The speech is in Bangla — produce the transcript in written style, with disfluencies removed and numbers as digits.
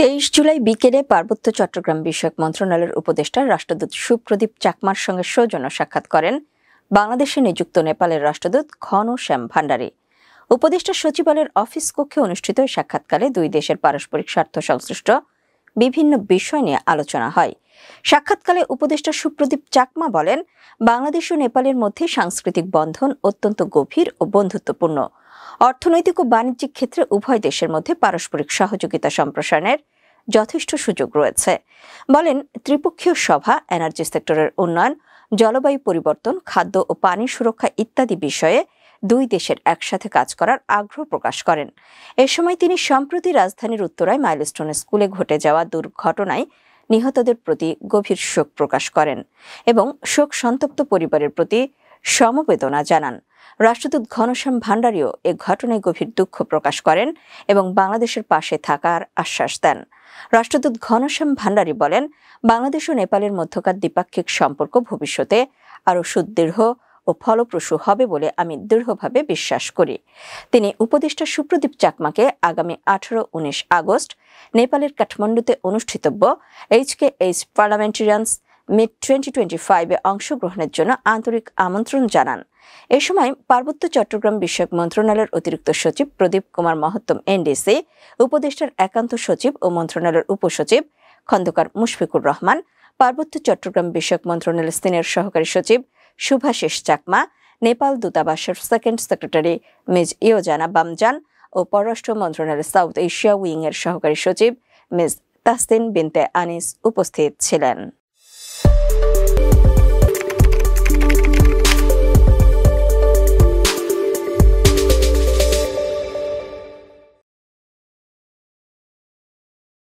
23 জুলাই বিকেলে পার্বত্য চট্টগ্রাম বিষয়ক মন্ত্রণালয়ের উপদেষ্টা রাষ্ট্রদূত সুপ্রদীপ চাকমার সঙ্গে সৌজন্য সাক্ষাৎ করেন বাংলাদেশে নিযুক্ত নেপালের রাষ্ট্রদূত ঘনশ্যাম ভান্ডারী। উপদেষ্টা সচিবালয়ের অফিস কক্ষে অনুষ্ঠিত এই সাক্ষাৎকালে দুই দেশের পারস্পরিক স্বার্থ সংশ্লিষ্ট বিভিন্ন বিষয় নিয়ে আলোচনা হয়। সাক্ষাৎকালে উপদেষ্টা সুপ্রদীপ চাকমা বলেন, বাংলাদেশ ও নেপালের মধ্যে সাংস্কৃতিক বন্ধন অত্যন্ত গভীর ও বন্ধুত্বপূর্ণ। অর্থনৈতিক ও বাণিজ্যিক ক্ষেত্রে উভয় দেশের মধ্যে পারস্পরিক সহযোগিতা সম্প্রসারণের যথেষ্ট সুযোগ রয়েছে। বলেন, ত্রিপক্ষীয় সভা, এনার্জি সেক্টরের উন্নয়ন, জলবায়ু পরিবর্তন, খাদ্য ও পানি সুরক্ষা ইত্যাদি বিষয়ে দুই দেশের একসাথে কাজ করার আগ্রহ প্রকাশ করেন। এ সময় তিনি সম্প্রতি রাজধানীর উত্তরায় মাইলস্টোন স্কুলে ঘটে যাওয়া দুর্ঘটনায় নিহতদের প্রতি গভীর শোক প্রকাশ করেন এবং শোক সন্তপ্ত পরিবারের প্রতি সমবেদনা জানান। রাষ্ট্রদূত ঘনশ্যাম ভান্ডারীও এ ঘটনায় গভীর দুঃখ প্রকাশ করেন এবং বাংলাদেশের পাশে থাকার আশ্বাস দেন। রাষ্ট্রদূত ঘনশ্যাম ভান্ডারী বলেন, বাংলাদেশ ও নেপালের মধ্যকার দ্বিপাক্ষিক সম্পর্ক ভবিষ্যতে আরও সুদৃঢ় ও ফলপ্রসূ হবে বলে আমি দৃঢ়ভাবে বিশ্বাস করি। তিনি উপদেষ্টা সুপ্রদীপ চাকমাকে আগামী 18-19 আগস্ট নেপালের কাঠমান্ডুতে অনুষ্ঠিতব্য HKH পার্লামেন্টারিয়ানস মিট 2025-এ অংশগ্রহণের জন্য আন্তরিক আমন্ত্রণ জানান। এ সময় পার্বত্য চট্টগ্রাম বিষয়ক মন্ত্রণালয়ের অতিরিক্ত সচিব প্রদীপ কুমার মহত্তম NDC, উপদেষ্টার একান্ত সচিব ও মন্ত্রণালয়ের উপসচিব খন্দকার মুশফিকুর রহমান, পার্বত্য চট্টগ্রাম বিষয়ক মন্ত্রণালয়ের সিনিয়র সহকারী সচিব শুভাশিস চাকমা, নেপাল দূতাবাসের সেকেন্ড সেক্রেটারি মিজ ইয়োজানা বামজান ও পররাষ্ট্র মন্ত্রণালয়ের সাউথ এশিয়া উইং এর সহকারী সচিব মিজ তাহসিন বিনতে আনিস উপস্থিত ছিলেন।